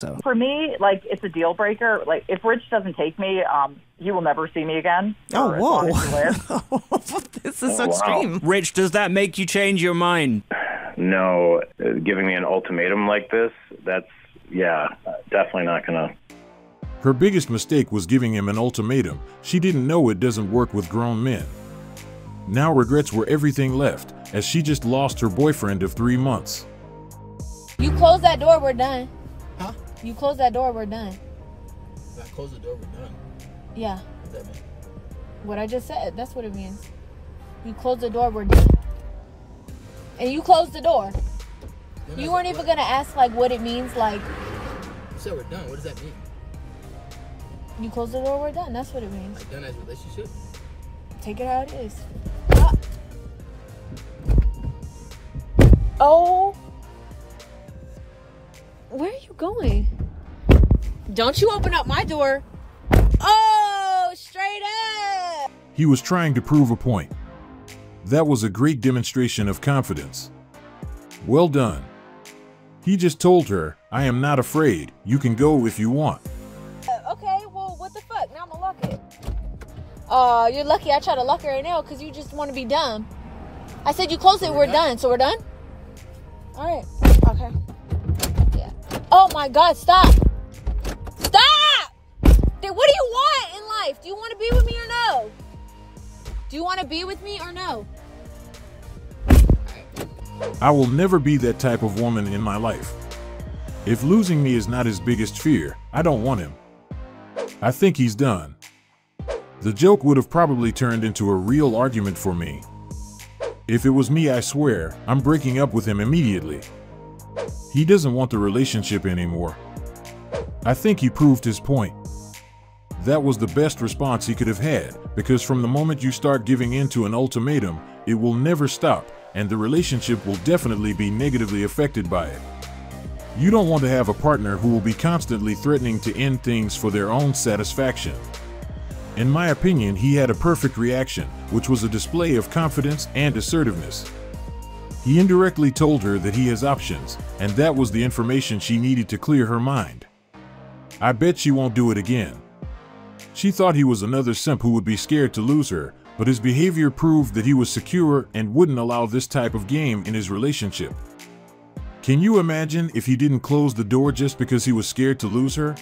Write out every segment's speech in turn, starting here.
So for me, like, it's a deal breaker. Like, if Rich doesn't take me, he will never see me again. Oh, whoa. This is so extreme. Rich, does that make you change your mind? No, giving me an ultimatum like this, definitely not gonna. Her biggest mistake was giving him an ultimatum. She didn't know it doesn't work with grown men. Now regrets were everything left, as she just lost her boyfriend of 3 months. You close that door, we're done. Huh? You close that door, we're done. If I close the door, we're done. Yeah. What does that mean? What I just said, that's what it means. You close the door, we're done. And you closed the door. You weren't even gonna ask like what it means, like. You said we're done. What does that mean? You close the door, we're done. That's what it means. Like done as a relationship? Take it how it is. Ah. Oh. Where are you going? Don't you open up my door. Oh, straight up. He was trying to prove a point. That was a great demonstration of confidence. Well done. He just told her, I am not afraid. You can go if you want. Okay, well, what the fuck? Now I'm gonna lock it. You're lucky I try to lock it right now because you just want to be dumb. I said you close it, we're done. So we're done? All right. Okay. Yeah. Oh my God, stop. Stop! Then what do you want in life? Do you want to be with me or no? Do you want to be with me or no? I will never be that type of woman in my life. If losing me is not his biggest fear, I don't want him. I think he's done. The joke would have probably turned into a real argument for me. If it was me, I swear, I'm breaking up with him immediately. He doesn't want the relationship anymore. I think he proved his point. That was the best response he could have had, because from the moment you start giving in to an ultimatum, it will never stop, and the relationship will definitely be negatively affected by it. You don't want to have a partner who will be constantly threatening to end things for their own satisfaction. In my opinion, he had a perfect reaction, which was a display of confidence and assertiveness. He indirectly told her that he has options, and that was the information she needed to clear her mind. I bet she won't do it again. She thought he was another simp who would be scared to lose her, but his behavior proved that he was secure and wouldn't allow this type of game in his relationship. Can you imagine if he didn't close the door just because he was scared to lose her?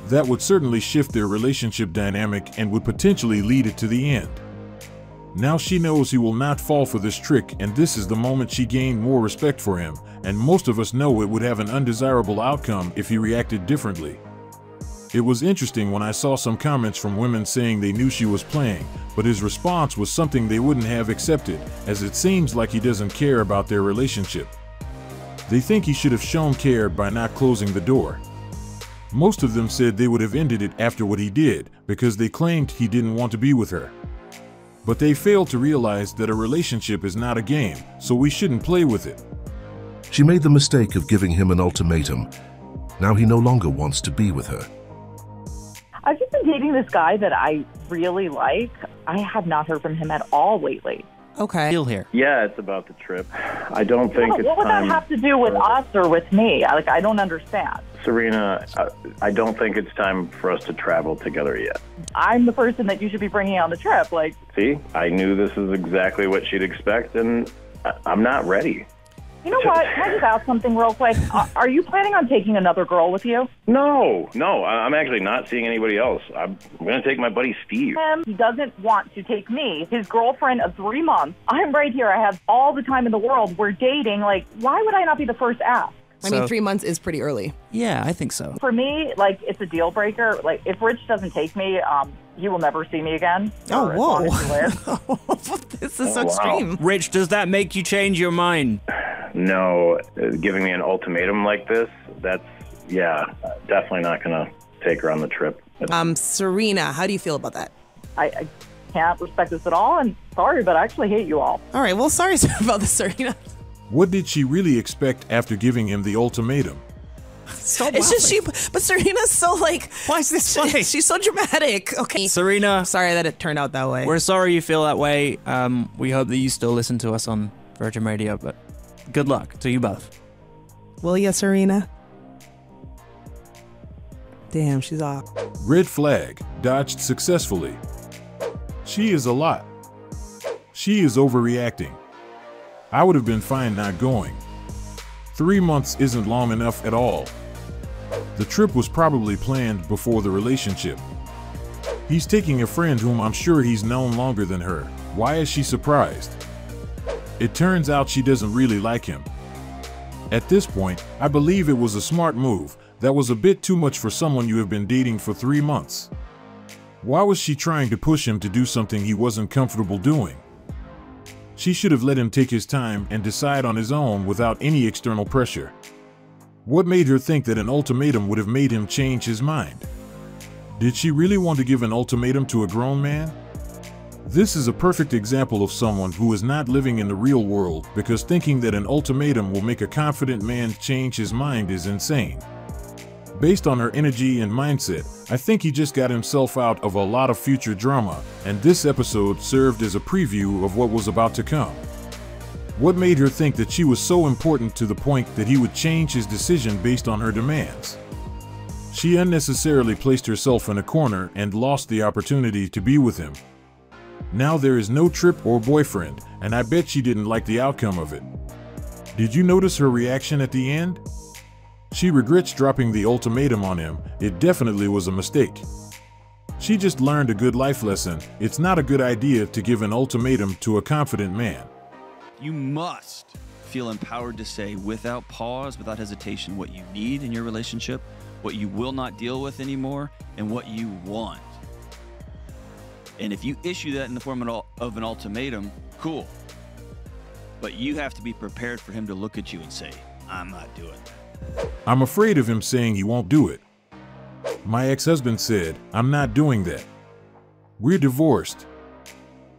That would certainly shift their relationship dynamic and would potentially lead it to the end. Now she knows he will not fall for this trick, and this is the moment she gained more respect for him, and most of us know it would have an undesirable outcome if he reacted differently. It was interesting when I saw some comments from women saying they knew she was playing, but his response was something they wouldn't have accepted, as it seems like he doesn't care about their relationship. They think he should have shown care by not closing the door. Most of them said they would have ended it after what he did, because they claimed he didn't want to be with her. But they failed to realize that a relationship is not a game, so we shouldn't play with it. She made the mistake of giving him an ultimatum. Now he no longer wants to be with her. I've just been dating this guy that I really like. I have not heard from him at all lately. Okay. Still here. Yeah, it's about the trip. I don't think it's what would that have to do with us or with me? I don't understand. Serena, I don't think it's time for us to travel together yet. I'm the person that you should be bringing on the trip. See, I knew this is exactly what she'd expect, and I'm not ready. You know what? Can I just ask something real quick? Are you planning on taking another girl with you? No, I'm actually not seeing anybody else. I'm going to take my buddy Steve. He doesn't want to take me, his girlfriend of 3 months. I'm right here. I have all the time in the world. We're dating. Why would I not be the first ask? I mean, 3 months is pretty early. Yeah, I think so. For me, it's a deal breaker. If Rich doesn't take me, he will never see me again. Oh, whoa. This is so extreme. Rich, does that make you change your mind? No, giving me an ultimatum like this, definitely not going to take her on the trip. Serena, how do you feel about that? I can't respect this at all, and sorry, but I actually hate you all. All right, well, sorry about this, Serena. What did she really expect after giving him the ultimatum? It's just but Serena's so why is this funny? She's so dramatic. Okay. Serena. Sorry that it turned out that way. We're sorry you feel that way. We hope that you still listen to us on Virgin Radio, but good luck to you both. Will ya, Serena? Damn, she's off. Red flag, dodged successfully. She is a lot. She is overreacting. I would have been fine not going. 3 months isn't long enough at all. The trip was probably planned before the relationship. He's taking a friend whom I'm sure he's known longer than her. Why is she surprised? It turns out she doesn't really like him. At this point, I believe it was a smart move. That was a bit too much for someone you have been dating for 3 months. Why was she trying to push him to do something he wasn't comfortable doing? She should have let him take his time and decide on his own without any external pressure. What made her think that an ultimatum would have made him change his mind? Did she really want to give an ultimatum to a grown man? This is a perfect example of someone who is not living in the real world, because thinking that an ultimatum will make a confident man change his mind is insane. Based on her energy and mindset, I think he just got himself out of a lot of future drama, and this episode served as a preview of what was about to come. What made her think that she was so important to the point that he would change his decision based on her demands? She unnecessarily placed herself in a corner and lost the opportunity to be with him. Now there is no trip or boyfriend, and I bet she didn't like the outcome of it. Did you notice her reaction at the end? She regrets dropping the ultimatum on him. It definitely was a mistake. She just learned a good life lesson. It's not a good idea to give an ultimatum to a confident man. You must feel empowered to say without pause, without hesitation, what you need in your relationship, what you will not deal with anymore, and what you want. And if you issue that in the form of an ultimatum, cool. But you have to be prepared for him to look at you and say, I'm not doing that. I'm afraid of him saying he won't do it. My ex-husband said, I'm not doing that. We're divorced.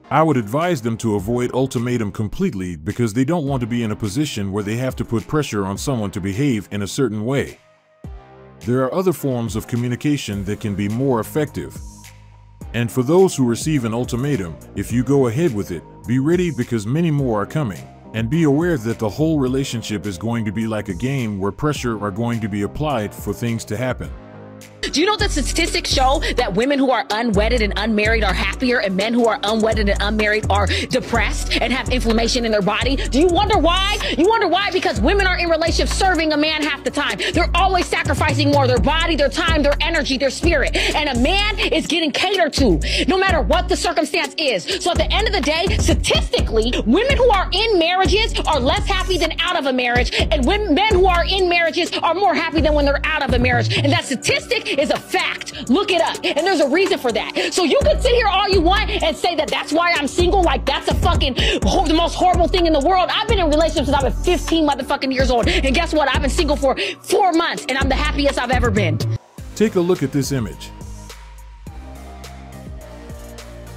I would advise them to avoid ultimatum completely because they don't want to be in a position where they have to put pressure on someone to behave in a certain way. There are other forms of communication that can be more effective. And for those who receive an ultimatum, if you go ahead with it, be ready because many more are coming. And be aware that the whole relationship is going to be like a game where pressure are going to be applied for things to happen. Do you know that statistics show that women who are unwedded and unmarried are happier, and men who are unwedded and unmarried are depressed and have inflammation in their body? Do you wonder why? You wonder why? Because women are in relationships serving a man half the time. They're always sacrificing more, their body, their time, their energy, their spirit. And a man is getting catered to, no matter what the circumstance is. So at the end of the day, statistically, women who are in marriages are less happy than out of a marriage, and men who are in marriages are more happy than when they're out of a marriage. And that statistic is a fact. Look it up. And there's a reason for that. So you can sit here all you want and say that that's why I'm single, like that's a fucking the most horrible thing in the world. I've been in relationships since I've been 15 motherfucking years old. And guess what? I've been single for 4 months and I'm the happiest I've ever been. Take a look at this image.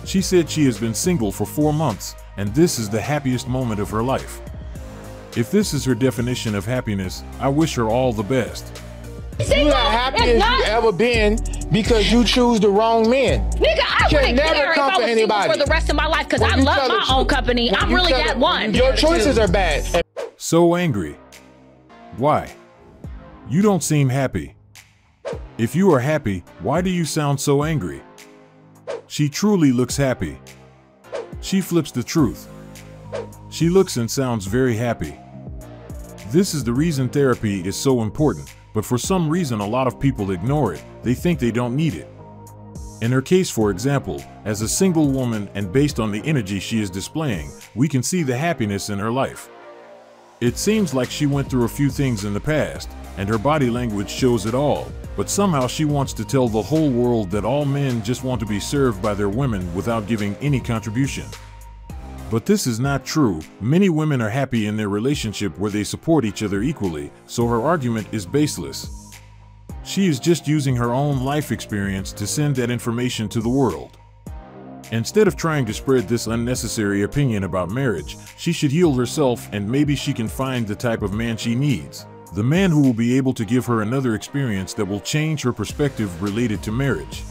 She said she has been single for 4 months, and this is the happiest moment of her life. If this is her definition of happiness, I wish her all the best. You're not happy as you ever been because you choose the wrong men. Nigga, I wouldn't care if I was single for the rest of my life because I love my own company. I'm really that one. Your choices are bad. So angry. Why? You don't seem happy. If you are happy, why do you sound so angry? She truly looks happy. She flips the truth. She looks and sounds very happy. This is the reason therapy is so important. But for some reason a lot of people ignore it. They think they don't need it. In her case, for example, as a single woman and based on the energy she is displaying, we can see the happiness in her life. It seems like she went through a few things in the past, and her body language shows it all, but somehow she wants to tell the whole world that all men just want to be served by their women without giving any contribution. But this is not true. Many women are happy in their relationship where they support each other equally, so her argument is baseless. She is just using her own life experience to send that information to the world. Instead of trying to spread this unnecessary opinion about marriage, she should heal herself and maybe she can find the type of man she needs. The man who will be able to give her another experience that will change her perspective related to marriage.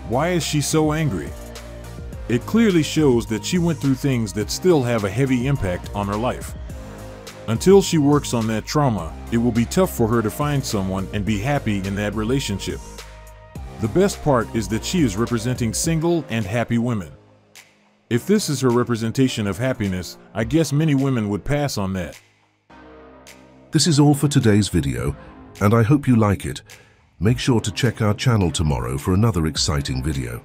Why is she so angry? It clearly shows that she went through things that still have a heavy impact on her life. Until she works on that trauma, it will be tough for her to find someone and be happy in that relationship. The best part is that she is representing single and happy women. If this is her representation of happiness, I guess many women would pass on that. This is all for today's video, and I hope you like it. Make sure to check our channel tomorrow for another exciting video.